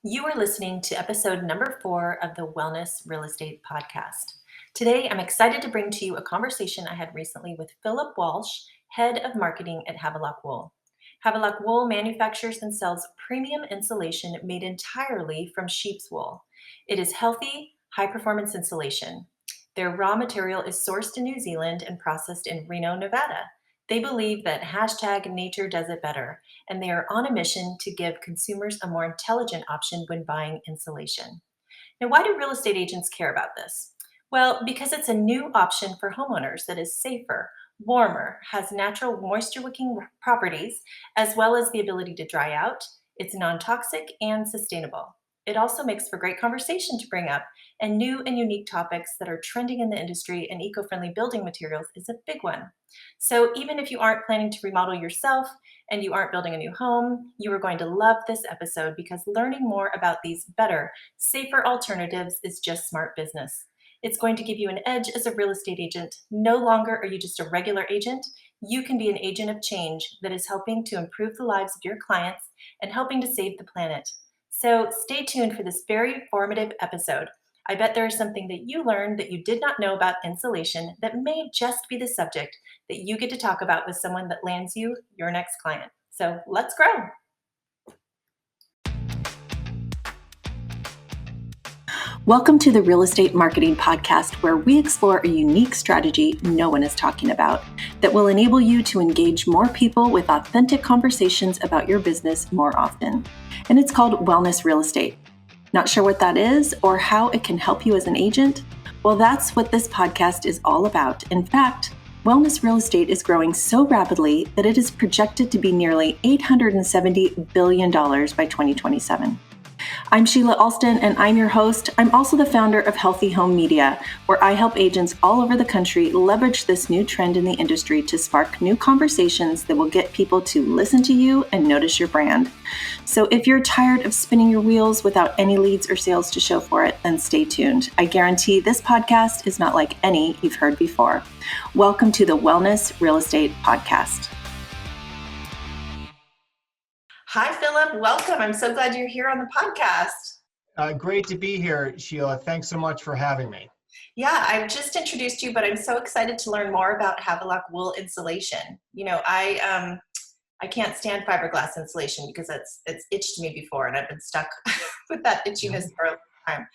You are listening to episode number 4 of the Wellness Real Estate Podcast. Today, I'm excited to bring to you a conversation I had recently with Philip Walsh, head of marketing at Havelock Wool. Havelock Wool manufactures and sells premium insulation made entirely from sheep's wool. It is healthy, high-performance insulation. Their raw material is sourced in New Zealand and processed in Reno, Nevada. They believe that #nature does it better, and they are on a mission to give consumers a more intelligent option when buying insulation. Now, why do real estate agents care about this? Well, because it's a new option for homeowners that is safer, warmer, has natural moisture wicking properties, as well as the ability to dry out. It's non toxic and sustainable. It also makes for great conversation to bring up, and new and unique topics that are trending in the industry, and eco friendly building materials is a big one. So, even if you aren't planning to remodel yourself and you aren't building a new home, you are going to love this episode because learning more about these better, safer alternatives is just smart business. It's going to give you an edge as a real estate agent. No longer are you just a regular agent. You can be an agent of change that is helping to improve the lives of your clients and helping to save the planet. So stay tuned for this very informative episode. I bet there is something that you learned that you did not know about insulation that may just be the subject that you get to talk about with someone that lands you your next client. So let's grow. Welcome to the Real Estate Marketing Podcast, where we explore a unique strategy no one is talking about that will enable you to engage more people with authentic conversations about your business more often. And it's called Wellness Real Estate. Not sure what that is or how it can help you as an agent? Well, that's what this podcast is all about. In fact, wellness real estate is growing so rapidly that it is projected to be nearly $870 billion by 2027. I'm Sheila Alston, and I'm your host. I'm also the founder of Healthy Home Media, where I help agents all over the country leverage this new trend in the industry to spark new conversations that will get people to listen to you and notice your brand. So if you're tired of spinning your wheels without any leads or sales to show for it, then stay tuned. I guarantee this podcast is not like any you've heard before. Welcome to the Wellness Real Estate Podcast. Hi, Philip. Welcome. I'm so glad you're here on the podcast. Great to be here, Sheila. Thanks so much for having me. Yeah, I've just introduced you, but I'm so excited to learn more about Havelock Wool insulation. You know, I can't stand fiberglass insulation because it's itched me before, and I've been stuck with that itchiness for a long time.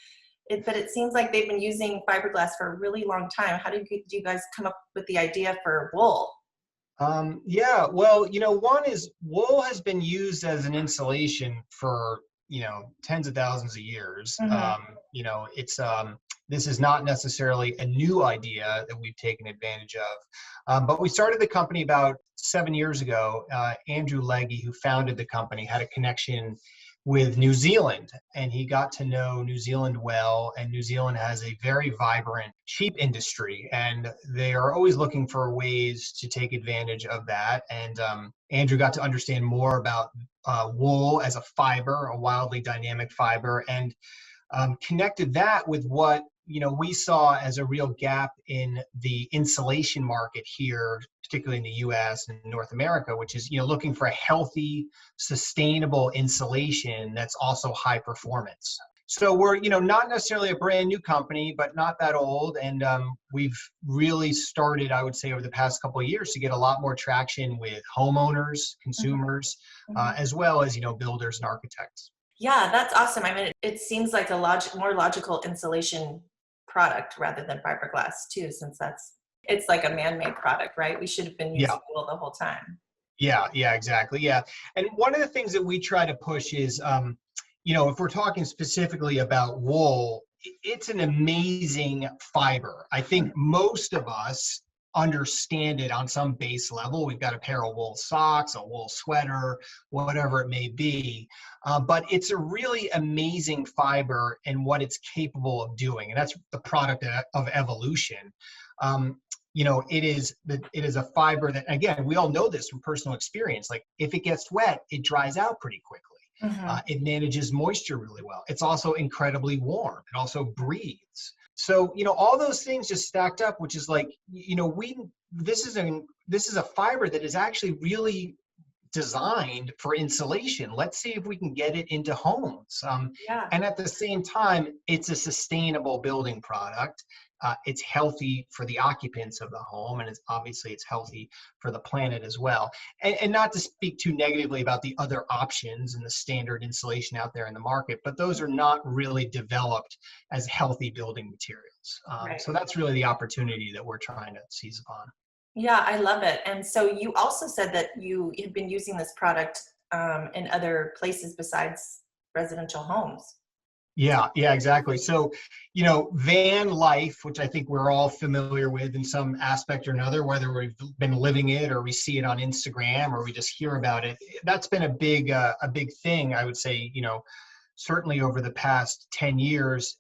But it seems like they've been using fiberglass for a really long time. How did you guys come up with the idea for wool? One is wool has been used as an insulation for, tens of thousands of years. Mm-hmm. This is not necessarily a new idea that we've taken advantage of. But we started the company about 7 years ago. Andrew Legge, who founded the company, had a connection with New Zealand, and he got to know New Zealand well, and New Zealand has a very vibrant sheep industry, and they are always looking for ways to take advantage of that. And Andrew got to understand more about wool as a fiber, a wildly dynamic fiber, and connected that with what we saw as a real gap in the insulation market here, particularly in the US and North America, which is, looking for a healthy, sustainable insulation that's also high performance. So we're, not necessarily a brand new company, but not that old. And we've really started, I would say, over the past couple of years to get a lot more traction with homeowners, consumers, as well as, builders and architects. Yeah, that's awesome. I mean, it seems like a more logical insulation product rather than fiberglass too, since it's like a man-made product, right? We should have been using wool the whole time. Yeah, exactly. Yeah. And one of the things that we try to push is, if we're talking specifically about wool, it's an amazing fiber. I think most of us understand it on some base level. We've got a pair of wool socks, a wool sweater, whatever it may be. But it's a really amazing fiber and what it's capable of doing. And that's the product of evolution. It is a fiber that, again, we all know this from personal experience. Like if it gets wet, it dries out pretty quickly. It manages moisture really well. It's also incredibly warm. It also breathes. So, all those things just stacked up, which is like, this is a fiber that is actually really designed for insulation. Let's see if we can get it into homes. Yeah. And at the same time, it's a sustainable building product. It's healthy for the occupants of the home, and it's healthy for the planet as well. And not to speak too negatively about the other options and the standard insulation out there in the market, but those are not really developed as healthy building materials. Right. So that's really the opportunity that we're trying to seize upon. Yeah, I love it. And so you also said that you have been using this product in other places besides residential homes. Yeah, exactly. So, van life, which I think we're all familiar with in some aspect or another, whether we've been living it or we see it on Instagram or we just hear about it, that's been a big thing, I would say, certainly over the past 10 years.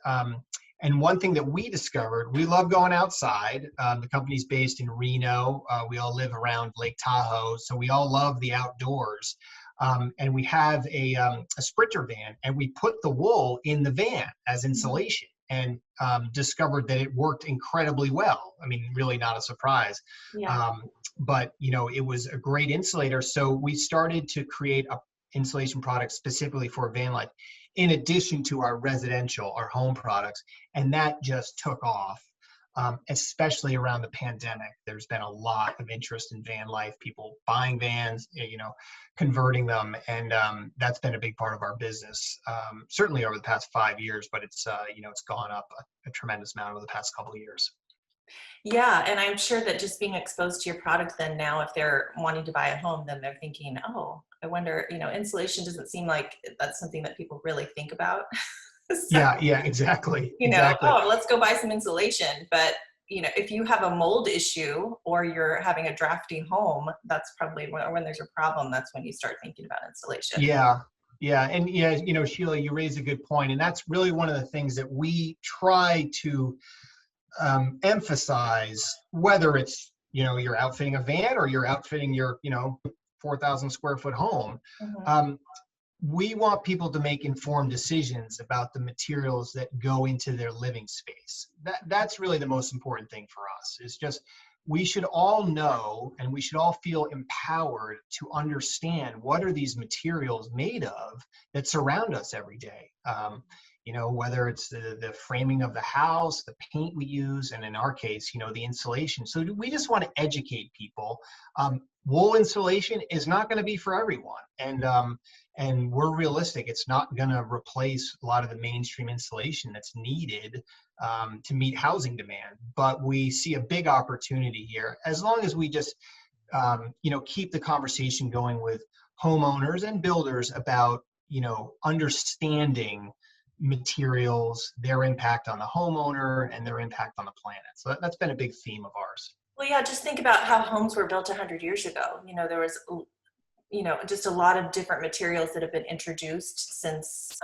And one thing that we discovered, we love going outside. The company's based in Reno. We all live around Lake Tahoe, so we all love the outdoors. And we have a Sprinter van, and we put the wool in the van as insulation, and discovered that it worked incredibly well. I mean, really not a surprise. Yeah. But it was a great insulator. So we started to create a insulation product specifically for van life, in addition to our home products, and that just took off. Especially around the pandemic, there's been a lot of interest in van life, people buying vans, converting them, and that's been a big part of our business, certainly over the past 5 years, but it's gone up a tremendous amount over the past couple of years. Yeah, and I'm sure that just being exposed to your product, then now if they're wanting to buy a home, then they're thinking, oh, I wonder, insulation doesn't seem like that's something that people really think about. So, Yeah, exactly. oh, let's go buy some insulation. But, if you have a mold issue or you're having a drafty home, that's probably when there's a problem, that's when you start thinking about insulation. Yeah, and Sheila, you raise a good point, and that's really one of the things that we try to emphasize, whether it's you're outfitting a van or you're outfitting your 4,000 square foot home. Mhm. We want people to make informed decisions about the materials that go into their living space. That's really the most important thing for us. It's just, we should all know, and we should all feel empowered to understand what are these materials made of that surround us every day. Whether it's the framing of the house, the paint we use, and in our case, the insulation. So we just want to educate people. Wool insulation is not going to be for everyone. And we're realistic. It's not going to replace a lot of the mainstream insulation that's needed to meet housing demand. But we see a big opportunity here, as long as we just, keep the conversation going with homeowners and builders about, understanding materials, their impact on the homeowner, and their impact on the planet. So that's been a big theme of ours. Well, yeah, just think about how homes were built 100 years ago. There was just a lot of different materials that have been introduced since,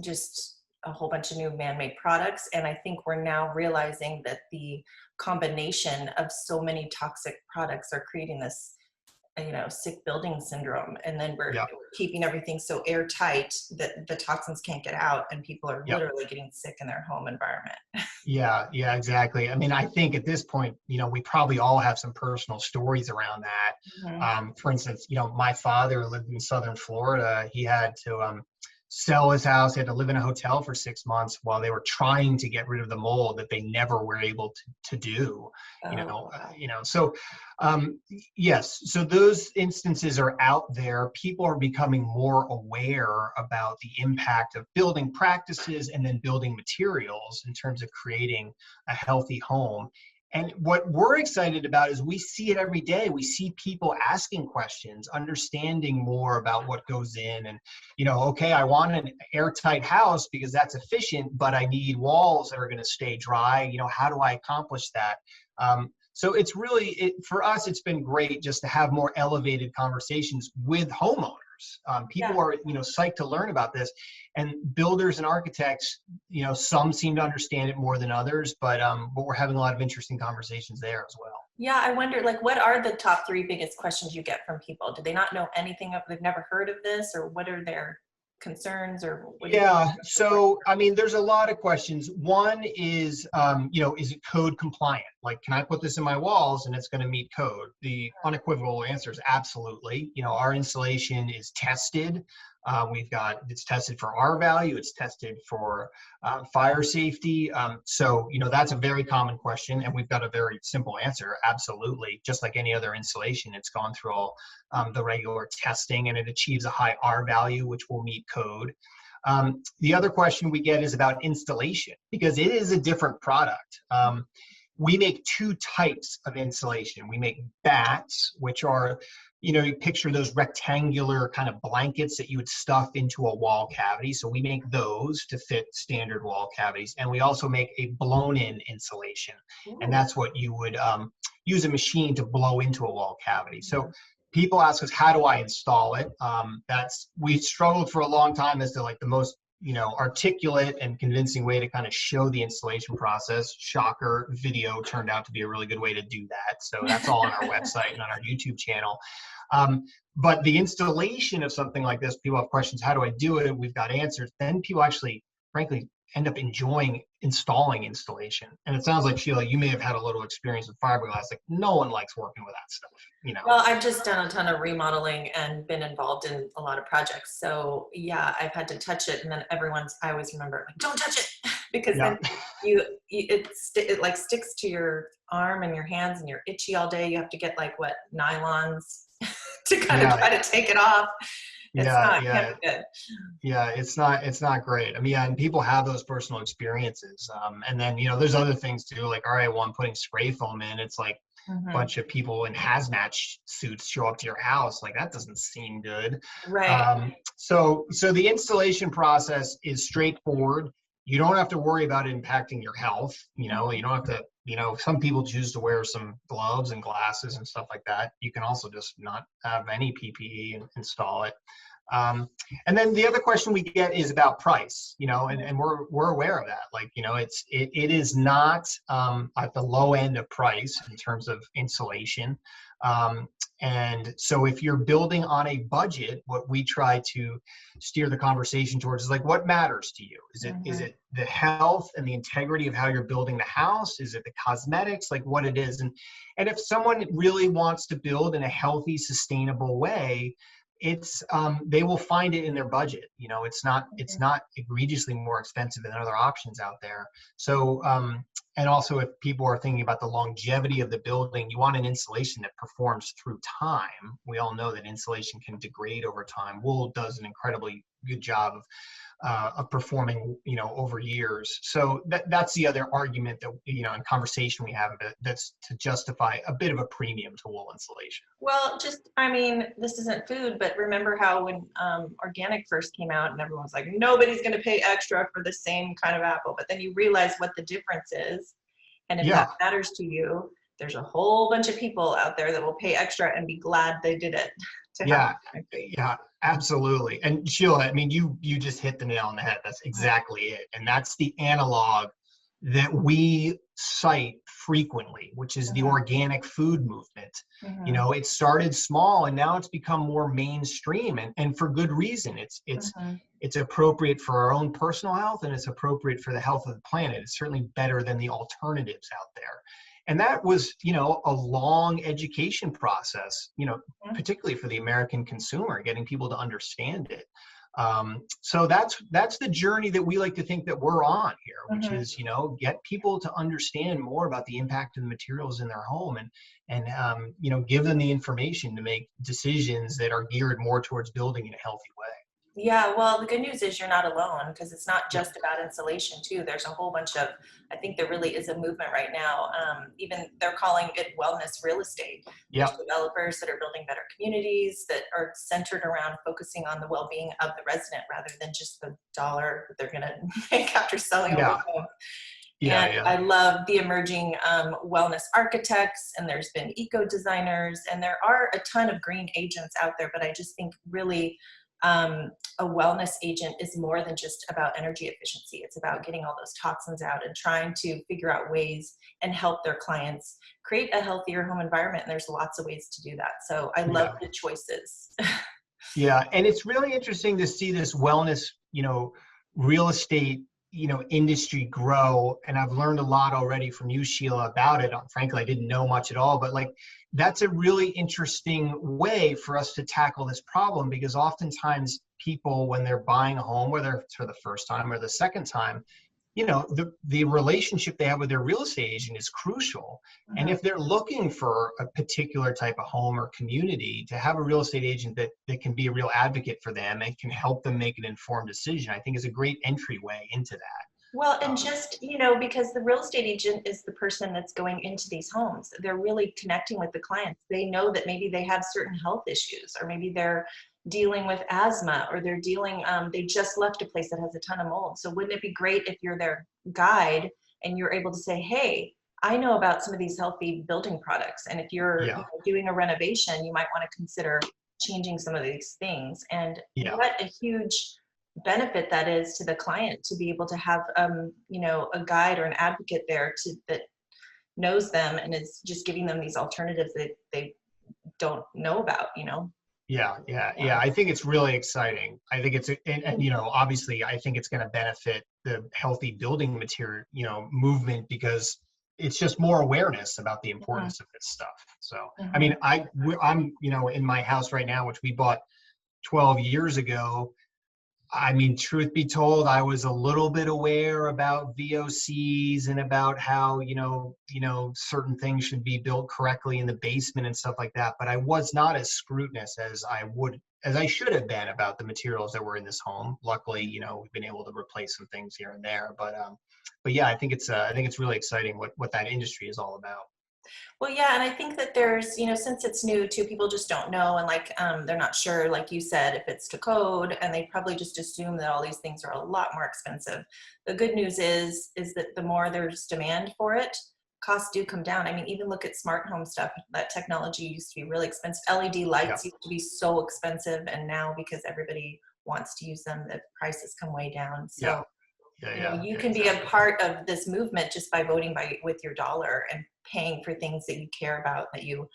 just a whole bunch of new man-made products. And I think we're now realizing that the combination of so many toxic products are creating this, sick building syndrome. And then we're Yeah. keeping everything so airtight that the toxins can't get out, and people are Yeah. literally getting sick in their home environment. Yeah, exactly. I mean, I think at this point, we probably all have some personal stories around that. Mhm. For instance, my father lived in Southern Florida. He had to sell his house. He had to live in a hotel for 6 months while they were trying to get rid of the mold that they never were able to do. Oh, wow. So yes, so those instances are out there. People are becoming more aware about the impact of building practices and then building materials in terms of creating a healthy home. And what we're excited about is we see it every day. We see people asking questions, understanding more about what goes in. And, okay, I want an airtight house because that's efficient, but I need walls that are going to stay dry. How do I accomplish that? So it's really, for us, it's been great just to have more elevated conversations with homeowners. People Yeah. are, psyched to learn about this, and builders and architects, some seem to understand it more than others, but we're having a lot of interesting conversations there as well. Yeah, I wonder, what are the top 3 biggest questions you get from people? Do they not know anything of, they've never heard of this, or what are their concerns, or what do you think? Yeah, so I mean, there's a lot of questions. One is, is it code compliant? Like, can I put this in my walls and it's going to meet code? The unequivocal answer is absolutely. Our installation is tested. It's tested for R value. It's tested for fire safety. That's a very common question, and we've got a very simple answer. Absolutely. Just like any other installation, it's gone through all the regular testing, and it achieves a high R value, which will meet code. The other question we get is about installation, because it is a different product. We make two types of insulation. We make bats, which are, you picture those rectangular kind of blankets that you would stuff into a wall cavity. So we make those to fit standard wall cavities. And we also make a blown-in insulation. And that's what you would use a machine to blow into a wall cavity. So people ask us, how do I install it? We struggled for a long time as to like the most articulate and convincing way to kind of show the installation process. Shocker, video turned out to be a really good way to do that. So that's all on our website and on our YouTube channel. But the installation of something like this, people have questions, how do I do it? We've got answers. Then people actually, frankly, end up enjoying installing installation. And it sounds like, Sheila, you may have had a little experience with fiberglass. Like, no one likes working with that stuff, Well, I've just done a ton of remodeling and been involved in a lot of projects. So yeah, I've had to touch it, and then I always remember, like, don't touch it, because then it like sticks to your arm and your hands, and you're itchy all day. You have to get like nylons to kind of try to take it off. Can't be good. Yeah, it's not great. I mean, and people have those personal experiences. And then, there's other things too, like, all right, well, I'm putting spray foam in. It's like a bunch of people in hazmat suits show up to your house. Like, that doesn't seem good. Right. So the installation process is straightforward. You don't have to worry about it impacting your health. You don't have to, some people choose to wear some gloves and glasses and stuff like that. You can also just not have any PPE and install it. And then the other question we get is about price, and we're aware of that. Like, it is not at the low end of price in terms of insulation. And so if you're building on a budget, what we try to steer the conversation towards is like, what matters to you? Is it the health and the integrity of how you're building the house? Is it the cosmetics, like what it is? And if someone really wants to build in a healthy, sustainable way, they will find it in their budget. It's not egregiously more expensive than other options out there. So, and also if people are thinking about the longevity of the building, you want an insulation that performs through time. We all know that insulation can degrade over time. Wool does an incredibly good job of performing, over years. So that's the other argument that, in conversation we have, that's to justify a bit of a premium to wool insulation. Well, this isn't food, but remember how when organic first came out and everyone's like, nobody's going to pay extra for the same kind of apple. But then you realize what the difference is. And if that matters to you, there's a whole bunch of people out there that will pay extra and be glad they did it. Yeah, absolutely. And Sheila, I mean, you just hit the nail on the head. That's exactly it. And that's the analog that we cite frequently, which is the organic food movement. It started small and now it's become more mainstream, and for good reason. It's appropriate for our own personal health, and it's appropriate for the health of the planet. It's certainly better than the alternatives out there. And that was, a long education process, particularly for the American consumer, getting people to understand it. So that's the journey that we like to think that we're on here, which is, get people to understand more about the impact of the materials in their home, and give them the information to make decisions that are geared more towards building in a healthy way. Yeah, well, the good news is you're not alone, because it's not just about insulation too. There's a whole bunch of, I think there really is a movement right now. Even they're calling it wellness real estate. There's developers that are building better communities that are centered around focusing on the well-being of the resident rather than just the dollar that they're going to make after selling a home. I love the emerging wellness architects, and there's been eco designers, and there are a ton of green agents out there. But I just think really a wellness agent is more than just about energy efficiency. It's about getting all those toxins out and trying to figure out ways and help their clients create a healthier home environment. And there's lots of ways to do that. So I love the choices. Yeah. And it's really interesting to see this wellness, real estate industry grow, and I've learned a lot already from you, Sheila, about it. Frankly, I didn't know much at all, but like that's a really interesting way for us to tackle this problem, because oftentimes people, when they're buying a home, whether it's for the first time or the second time, the relationship they have with their real estate agent is crucial. And Mhm. if they're looking for a particular type of home or community, to have a real estate agent that can be a real advocate for them and can help them make an informed decision, I think is a great entryway into Well, that. and just, because the real estate agent is the person that's going into these homes, they're really connecting with the clients. They know that maybe they have certain health issues, or maybe they're dealing with asthma, or they just left a place that has a ton of mold. So wouldn't it be great if you're their guide and you're able to say, hey, I know about some of these healthy building products. And if you're Yeah, doing a renovation, you might want to consider changing some of these things. And yeah, what a huge benefit that is to the client to be able to have a guide or an advocate there that knows them and is just giving them these alternatives that they don't know about. yeah. I think it's really exciting. I think and obviously, I think it's going to benefit the healthy building material, movement, because it's just more awareness about the Mhm, importance of this stuff. So, I mean, mhm. I'm, in my house right now, which we bought 12 years ago. I mean, truth be told, I was a little bit aware about VOCs and about how, certain things should be built correctly in the basement and stuff like that. But I was not as scrutinous as I should have been about the materials that were in this home. Luckily, we've been able to replace some things here and there. But yeah, I think it's really exciting what that industry is all about. Well, yeah, and I think that there's, since it's new too, people just don't know, and like they're not sure, like you said, if it's to code, and they probably just assume that all these things are a lot more expensive. The good news is that the more there's demand for it, costs do come down. I mean, even look at smart home stuff. That technology used to be really expensive. LED Yeah, lights used to be so expensive, and now because everybody wants to use them, the prices come way down. yeah, So you yeah, can be a exactly. part of this movement just by voting with your dollar and paying for things that you care about, that you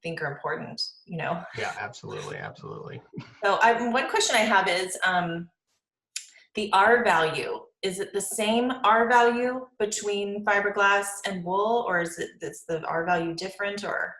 think are important. Yeah, absolutely, absolutely. So one question I have is the R value. Is it the same R value between fiberglass and wool, or is the R value different, or?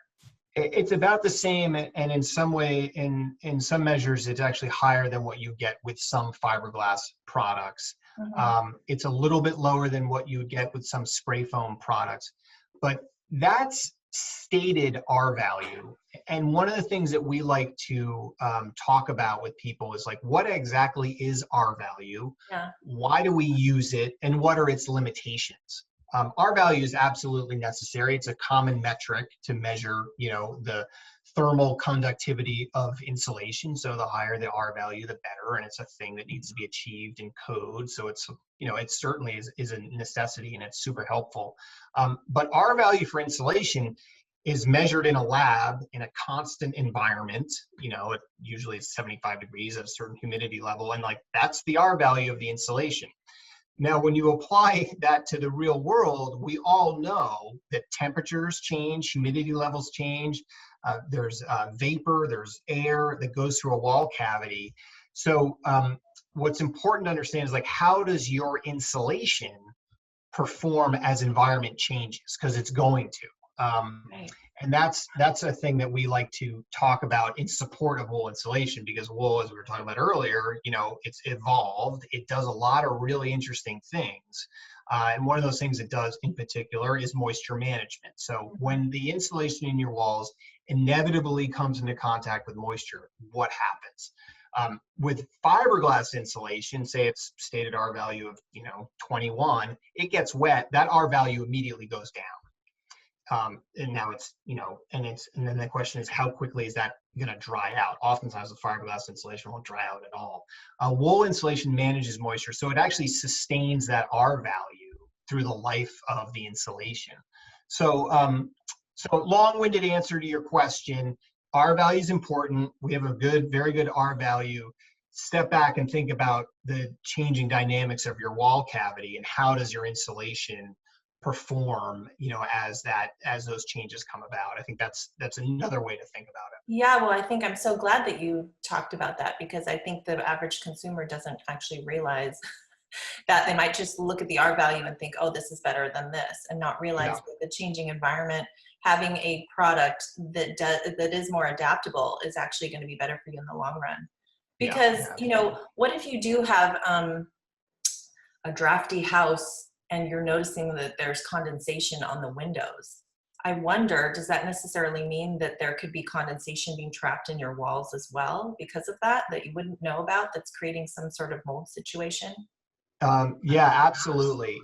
It's about the same, and in some way, in some measures, it's actually higher than what you get with some fiberglass products. Mhm. It's a little bit lower than what you would get with some spray foam products, but that's stated R value. And one of the things that we like to talk about with people is like, what exactly is R value? Yeah. Why do we use it? And what are its limitations? R value is absolutely necessary. It's a common metric to measure, the thermal conductivity of insulation. So the higher the R value, the better. And it's a thing that needs to be achieved in code. So it certainly is a necessity, and it's super helpful. But R value for insulation is measured in a lab in a constant environment. It usually is 75 degrees at a certain humidity level. And like, that's the R value of the insulation. Now, when you apply that to the real world, we all know that temperatures change, humidity levels change. There's vapor, there's air that goes through a wall cavity. So what's important to understand is like, how does your insulation perform as environment changes? Because it's going to. Right. And that's a thing that we like to talk about in support of wool insulation, because wool, as we were talking about earlier, it's evolved. It does a lot of really interesting things. And one of those things it does in particular is moisture management. So Mhm. when the insulation in your walls inevitably comes into contact with moisture, what happens? With fiberglass insulation, say it's stated R value of 21, it gets wet, that R value immediately goes down. And now and then the question is, how quickly is that going to dry out? Oftentimes the fiberglass insulation won't dry out at all. Wool insulation manages moisture, so it actually sustains that R value through the life of the insulation. So long-winded answer to your question, R value is important. We have a very good R value. Step back and think about the changing dynamics of your wall cavity, and how does your insulation perform, as those changes come about. I think that's another way to think about Yeah, well, I think I'm so glad that you talked about that, because I think the average consumer doesn't actually realize that they might just look at the R value and think, oh, this is better than this, and not realize Yeah, that the changing environment, having a product that is more adaptable is actually going to be better for you in the long run. yeah, Because, yeah. what if you do have a drafty house and you're noticing that there's condensation on the windows? I wonder, does that necessarily mean that there could be condensation being trapped in your walls as well because of that you wouldn't know about, that's creating some sort of mold situation? Yeah, absolutely.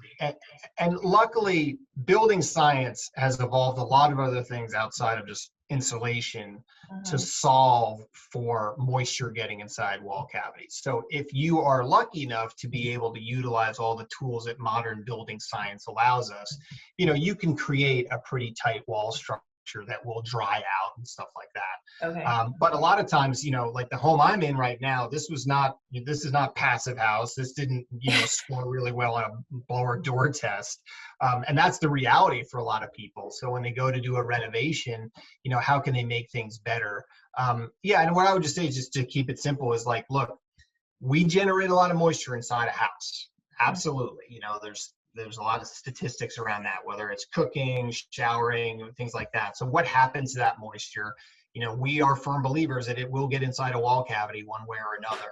And luckily, building science has evolved a lot of other things outside of just insulation to Mhm. solve for moisture getting inside wall cavities. So if you are lucky enough to be able to utilize all the tools that modern building science allows us, you can create a pretty tight wall structure that will dry out and stuff like that. Okay. But a lot of times, like the home I'm in right now, this is not passive house. This didn't, score really well on a blower door test. And that's the reality for a lot of people. So when they go to do a renovation, how can they make things better? Yeah. And what I would just say, just to keep it simple, is like, look, we generate a lot of moisture inside a house. Absolutely. There's a lot of statistics around that, whether it's cooking, showering, things like that. So what happens to that moisture? We are firm believers that it will get inside a wall cavity one way or another.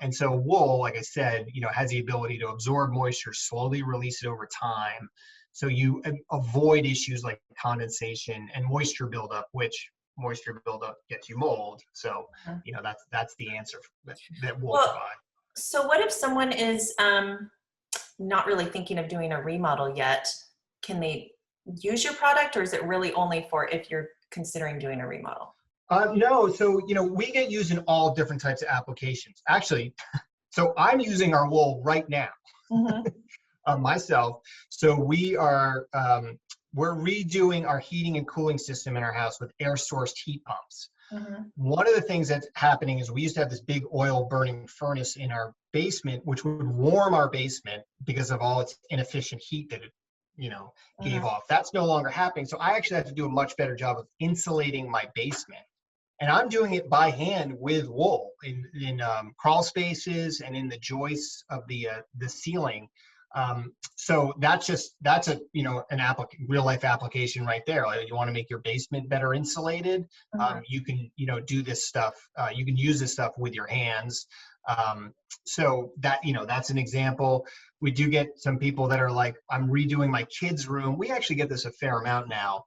And so wool, like I said, has the ability to absorb moisture, slowly release it over time. So you avoid issues like condensation and moisture buildup, which moisture buildup gets you mold. So, Mhm. that's the answer that wool Well, provides. so what if someone is not really thinking of doing a remodel yet? Can they use your product, or is it really only for if you're considering doing a remodel? No, so we get used in all different types of applications. Actually, so I'm using our wool right now Hmm. myself. So we're redoing our heating and cooling system in our house with air sourced heat pumps. Hmm. One of the things that's happening is we used to have this big oil burning furnace in our basement, which would warm our basement because of all its inefficient heat that it, gave Hmm. off. That's no longer happening. So I actually have to do a much better job of insulating my basement. And I'm doing it by hand with wool in crawl spaces and in the joists of the ceiling. So that's a real life application right there. Like, you want to make your basement better insulated. Hmm. You can do this stuff. You can use this stuff with your hands. So that's an example. We do get some people that are like, I'm redoing my kids' room. We actually get this a fair amount now.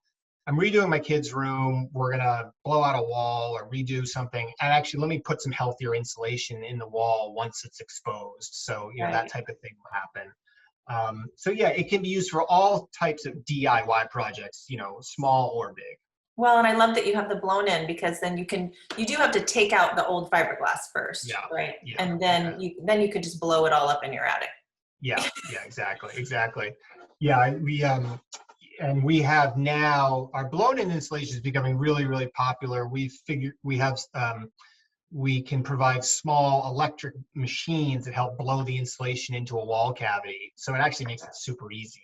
I'm redoing my kids' room. We're gonna blow out a wall or redo something. And actually, let me put some healthier insulation in the wall once it's exposed. So that Right. type of thing will happen. So yeah, it can be used for all types of DIY projects, small or big. Well, and I love that you have the blown in, because then you do have to take out the old fiberglass first, Yeah, right? yeah, And yeah, then you could just blow it all up in your attic. yeah, yeah, exactly, exactly. Yeah, we have now our blown-in insulation is becoming really, really popular. We can provide small electric machines that help blow the insulation into a wall cavity. So it actually makes it super easy.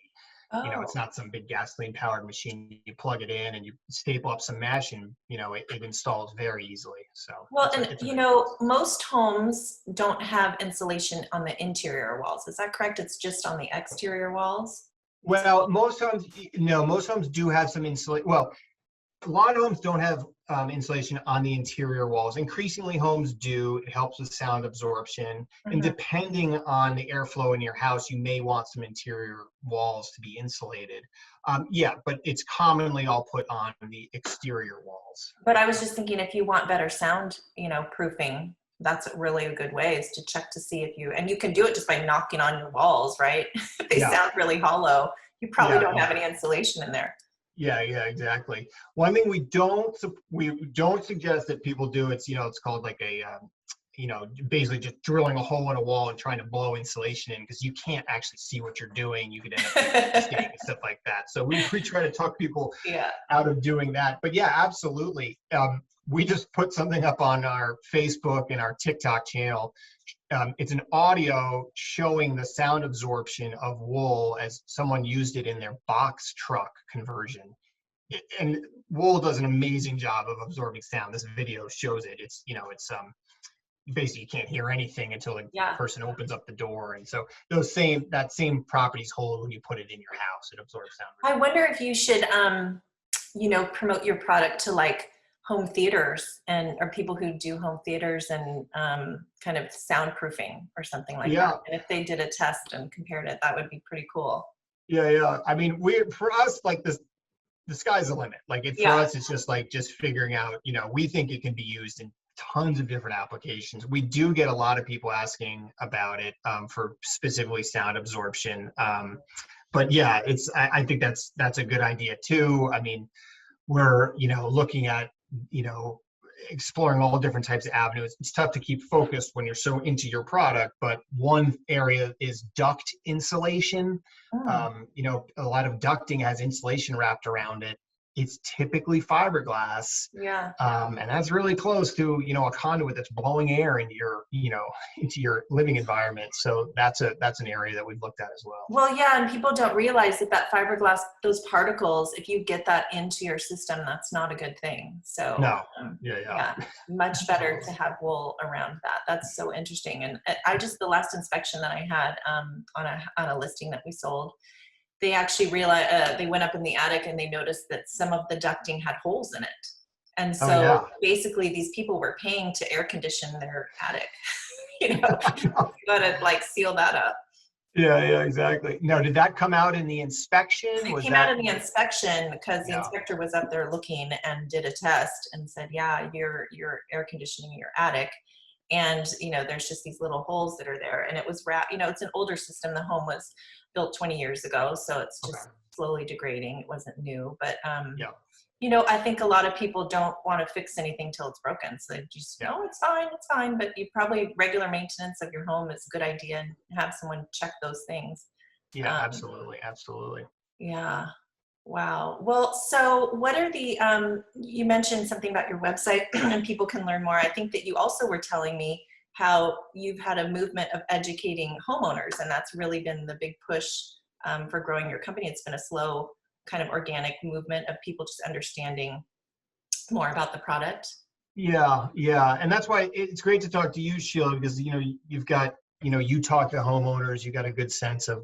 It's Oh. not some big gasoline powered machine. You plug it in and you staple up some mesh, and it installs very easily. So Well, it's a and it's a big plus. most homes don't have insulation on the interior walls. Is that correct? It's just on the exterior walls? Well, most homes, no, most homes do have some insulation. Well, a lot of homes don't have insulation on the interior walls. Increasingly, homes do. It helps with sound absorption. And Mhm. depending on the airflow in your house, you may want some interior walls to be insulated. Yeah, but it's commonly all put on the exterior walls. But I was just thinking, if you want better sound, proofing, that's really a good way, is to check to see and you can do it just by knocking on your walls, right? If they Yeah, sound really hollow, you probably yeah, don't have yeah. any insulation in there. Yeah, yeah, exactly. One thing we don't suggest that people do, it's called like basically just drilling a hole in a wall and trying to blow insulation in, because you can't actually see what you're doing. You could end up making a mistake and stuff like that. So we try to talk people Yeah. out of doing that. But yeah, absolutely. We just put something up on our Facebook and our TikTok channel. It's an audio showing the sound absorption of wool as someone used it in their box truck conversion. And wool does an amazing job of absorbing sound. This video shows it. It's basically you can't hear anything until the Yeah. person opens up the door. And so that same properties hold when you put it in your house. It absorbs sound I really wonder if you should, promote your product to like home theaters and or people who do home theaters and kind of soundproofing or something like that. well. And if they did a test and compared it, that would be pretty cool. Yeah. I mean, for us, like this, the sky's the limit. Like for Yeah. us, it's just like just figuring out, we think it can be used in tons of different applications. We do get a lot of people asking about it for specifically sound absorption. But yeah, I think that's a good idea too. I mean, we're, looking at, you know, exploring all different types of avenues. It's tough to keep focused when you're so into your product, but one area is duct insulation. Mm, A lot of ducting has insulation wrapped around it. It's typically fiberglass, yeah. and that's really close to, a conduit that's blowing air into your, into your living environment. So that's an area that we've looked at as well. Well, yeah, and people don't realize that fiberglass, those particles, if you get that into your system, that's not a good thing. So, No. um, Yeah. yeah, much better to have wool around that. That's so interesting. And I just, the last inspection that I had on a listing that we sold, they actually realized, they went up in the attic and they noticed that some of the ducting had holes in it. And Oh so yeah. basically these people were paying to air condition their attic, you know, got to like seal that up. Yeah, exactly. Now, did that come out in the inspection? It Was came out that? in the inspection because the Yeah. inspector was up there looking and did a test and said, yeah, you're air conditioning your attic. And, there's just these little holes that are there. And it was wrapped, it's an older system. The home was built 20 years ago. So it's Okay. just slowly degrading. It wasn't new, but, Yeah. I think a lot of people don't want to fix anything till it's broken. So they just, Yeah. no, it's fine. But you probably regular maintenance of your home is a good idea and have someone check those things. Yeah. Um, Absolutely. yeah. Wow. Well, so what are the, you mentioned something about your website and people can learn more. I think that you also were telling me how you've had a movement of educating homeowners, and that's really been the big push for growing your company. It's been a slow kind of organic movement of people just understanding more about the product. Yeah. And that's why it's great to talk to you, Sheila, because, you've got, you talk to homeowners, you got a good sense of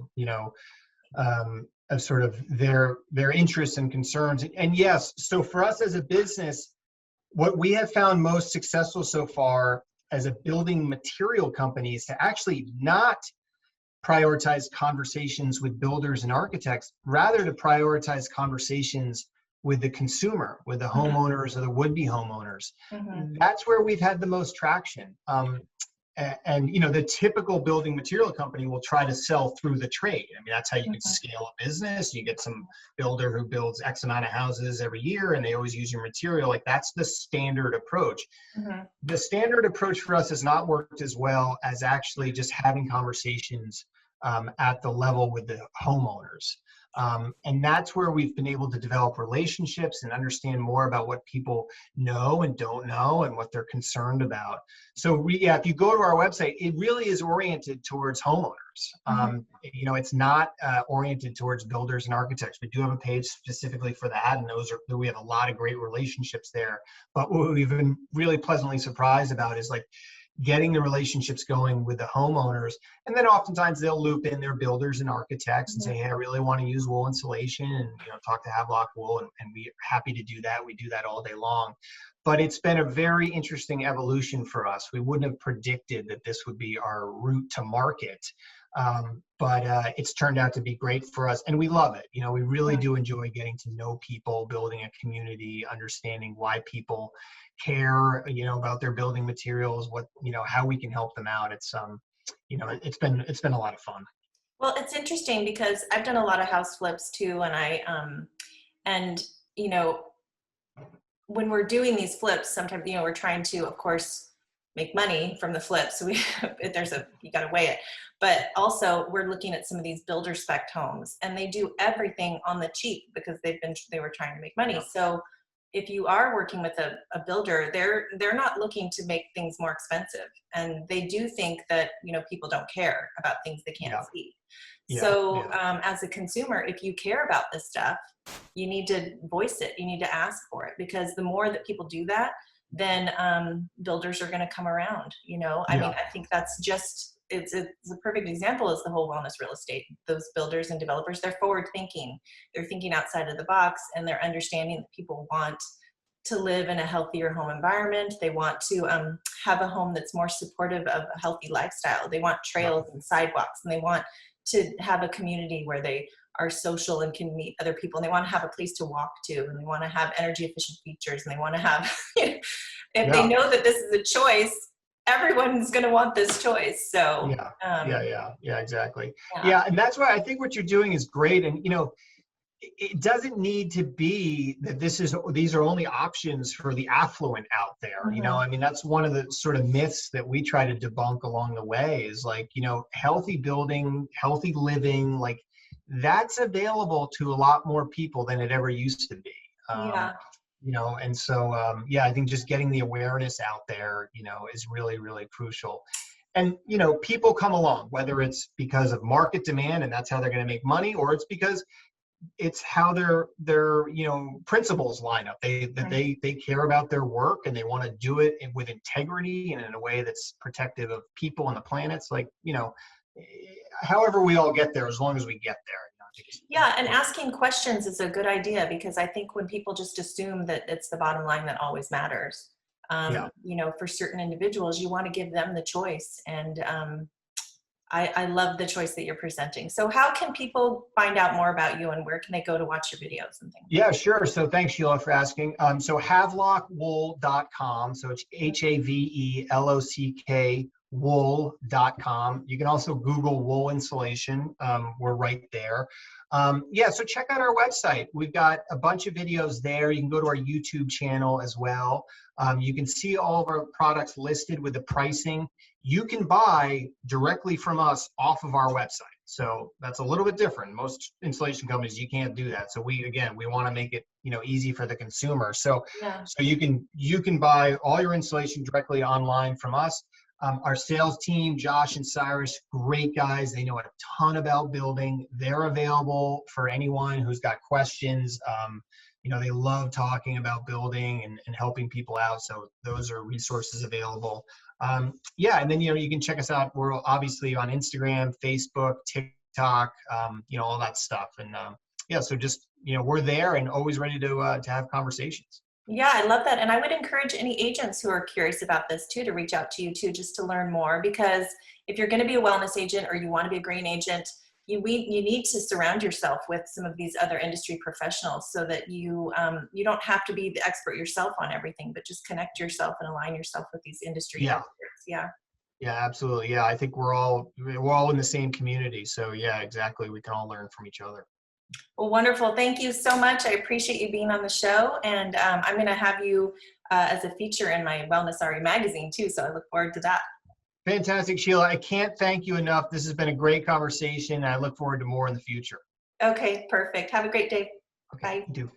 sort of their interests and concerns. And yes, so for us as a business, what we have found most successful so far as a building material company is to actually not prioritize conversations with builders and architects, rather to prioritize conversations with the consumer, with the Mhm, homeowners or the would-be homeowners. mhm, That's where we've had the most traction. And the typical building material company will try to sell through the trade. I mean, that's how you can mhm, scale a business. You get some builder who builds X amount of houses every year and they always use your material. Like that's the standard approach. mhm, The standard approach for us has not worked as well as actually just having conversations at the level with the homeowners. And that's where we've been able to develop relationships and understand more about what people know and don't know and what they're concerned about. So if you go to our website, it really is oriented towards homeowners. mhm. It's not oriented towards builders and architects. We do have a page specifically for that, and we have a lot of great relationships there. But what we've been really pleasantly surprised about is like getting the relationships going with the homeowners. And then oftentimes they'll loop in their builders and architects and say, hey, I really want to use wool insulation, and talk to Havelock Wool, and we're happy to do that. We do that all day long. But it's been a very interesting evolution for us. We wouldn't have predicted that this would be our route to market. But it's turned out to be great for us, and we love it. We really do enjoy getting to know people, building a community, understanding why people care, about their building materials, how we can help them out. It's been a lot of fun. Well, it's interesting because I've done a lot of house flips too, and and you know, when we're doing these flips, sometimes we're trying to, of course, make money from the flip. So you got to weigh it, but also we're looking at some of these builder spec homes, and they do everything on the cheap because they were trying to make money. Yeah. So if you are working with a builder, they're not looking to make things more expensive, and they do think that people don't care about things they can't Yeah. see. Yeah. So as a consumer, if you care about this stuff, you need to voice it. You need to ask for it, because the more that people do that, then builders are going to come around. I mean, Yeah. I think that's just, it's a perfect example is the whole wellness real estate. Those builders and developers, they're forward thinking. They're thinking outside of the box, and they're understanding that people want to live in a healthier home environment. They want to have a home that's more supportive of a healthy lifestyle. They want trails and sidewalks, and they want to have a community where they are social and can meet other people, and they want to have a place to walk to, and they want to have energy efficient features, and they want to have if they Yeah. know that this is a choice, everyone's going to want this choice. So Yeah. Yeah, exactly. yeah. Yeah, and that's why I think what you're doing is great. And it doesn't need to be that these are only options for the affluent out there. Mhm. I mean, that's one of the sort of myths that we try to debunk along the way is like, healthy building, healthy living, like that's available to a lot more people than it ever used to be. Yeah. And so, yeah, I think just getting the awareness out there, is really, really crucial. And, people come along, whether it's because of market demand and that's how they're going to make money, or it's because it's how their principles line up. They care about their work and they want to do it with integrity and in a way that's protective of people and the planets. Like, however we all get there, as long as we get there. I think Yeah, and asking questions is a good idea, because I think when people just assume that it's the bottom line that always matters, yeah. for certain individuals, you want to give them the choice. And I love the choice that you're presenting. So how can people find out more about you, and where can they go to watch your videos and things? Yeah, sure. So thanks, Sheila, for asking. So havelockwool.com. So it's HAVELOCK wool.com. You can also Google wool insulation. We're right there. Yeah, so check out our website. We've got a bunch of videos there. You can go to our YouTube channel as well. You can see all of our products listed with the pricing. You can buy directly from us off of our website. So that's a little bit different. Most insulation companies, you can't do that. So we want to make it, easy for the consumer. So, Yeah. so you can buy all your insulation directly online from us. Our sales team, Josh and Cyrus, great guys. They know a ton about building. They're available for anyone who's got questions. They love talking about building and helping people out. So those are resources available. Yeah, and then you can check us out. We're obviously on Instagram, Facebook, TikTok, all that stuff. And yeah, so just we're there and always ready to have conversations. Yeah, I love that. And I would encourage any agents who are curious about this too to reach out to you too, just to learn more. Because if you're going to be a wellness agent, or you want to be a green agent, you need to surround yourself with some of these other industry professionals, so that you don't have to be the expert yourself on everything, but just connect yourself and align yourself with these industry Yeah. experts. Yeah. Yeah, absolutely. Yeah, I think we're all in the same community. So yeah, exactly. We can all learn from each other. Well, wonderful. Thank you so much. I appreciate you being on the show. And I'm going to have you as a feature in my Wellness RE magazine too. So I look forward to that. Fantastic, Sheila. I can't thank you enough. This has been a great conversation. I look forward to more in the future. Okay, perfect. Have a great day. Okay, Bye. you do.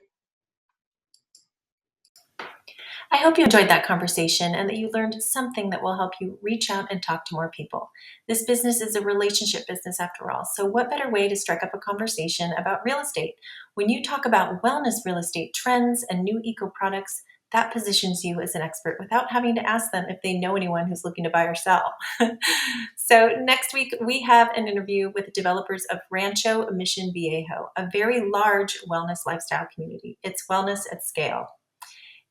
I hope you enjoyed that conversation, and that you learned something that will help you reach out and talk to more people. This business is a relationship business after all, so what better way to strike up a conversation about real estate? When you talk about wellness real estate trends and new eco products, that positions you as an expert without having to ask them if they know anyone who's looking to buy or sell. So next week, we have an interview with the developers of Rancho Mission Viejo, a very large wellness lifestyle community. It's wellness at scale.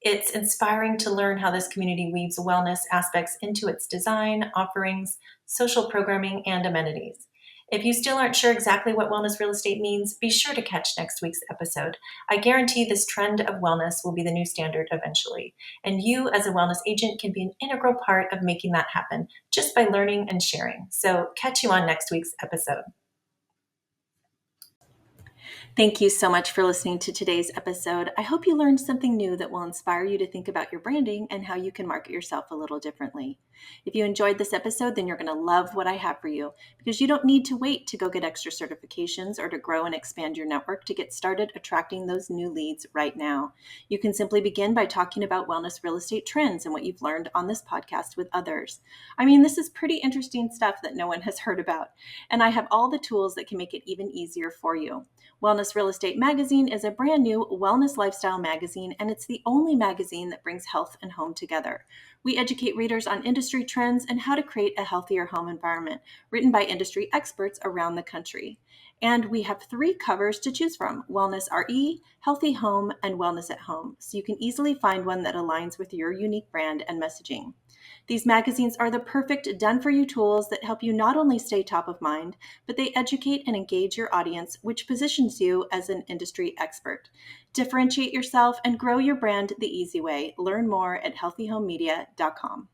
It's inspiring to learn how this community weaves wellness aspects into its design, offerings, social programming, and amenities. If you still aren't sure exactly what wellness real estate means, be sure to catch next week's episode. I guarantee this trend of wellness will be the new standard eventually, and you as a wellness agent can be an integral part of making that happen just by learning and sharing. So catch you on next week's episode. Thank you so much for listening to today's episode. I hope you learned something new that will inspire you to think about your branding and how you can market yourself a little differently. If you enjoyed this episode, then you're going to love what I have for you because you don't need to wait to go get extra certifications or to grow and expand your network to get started attracting those new leads right now. You can simply begin by talking about wellness real estate trends and what you've learned on this podcast with others. I mean, this is pretty interesting stuff that no one has heard about, and I have all the tools that can make it even easier for you. Wellness Real Estate Magazine is a brand new wellness lifestyle magazine, and it's the only magazine that brings health and home together. We educate readers on industry trends and how to create a healthier home environment, written by industry experts around the country. And we have 3 covers to choose from: Wellness RE, Healthy Home, and Wellness at Home, so you can easily find one that aligns with your unique brand and messaging. These magazines are the perfect done-for-you tools that help you not only stay top of mind, but they educate and engage your audience, which positions you as an industry expert. Differentiate yourself and grow your brand the easy way. Learn more at healthyhomemedia.com.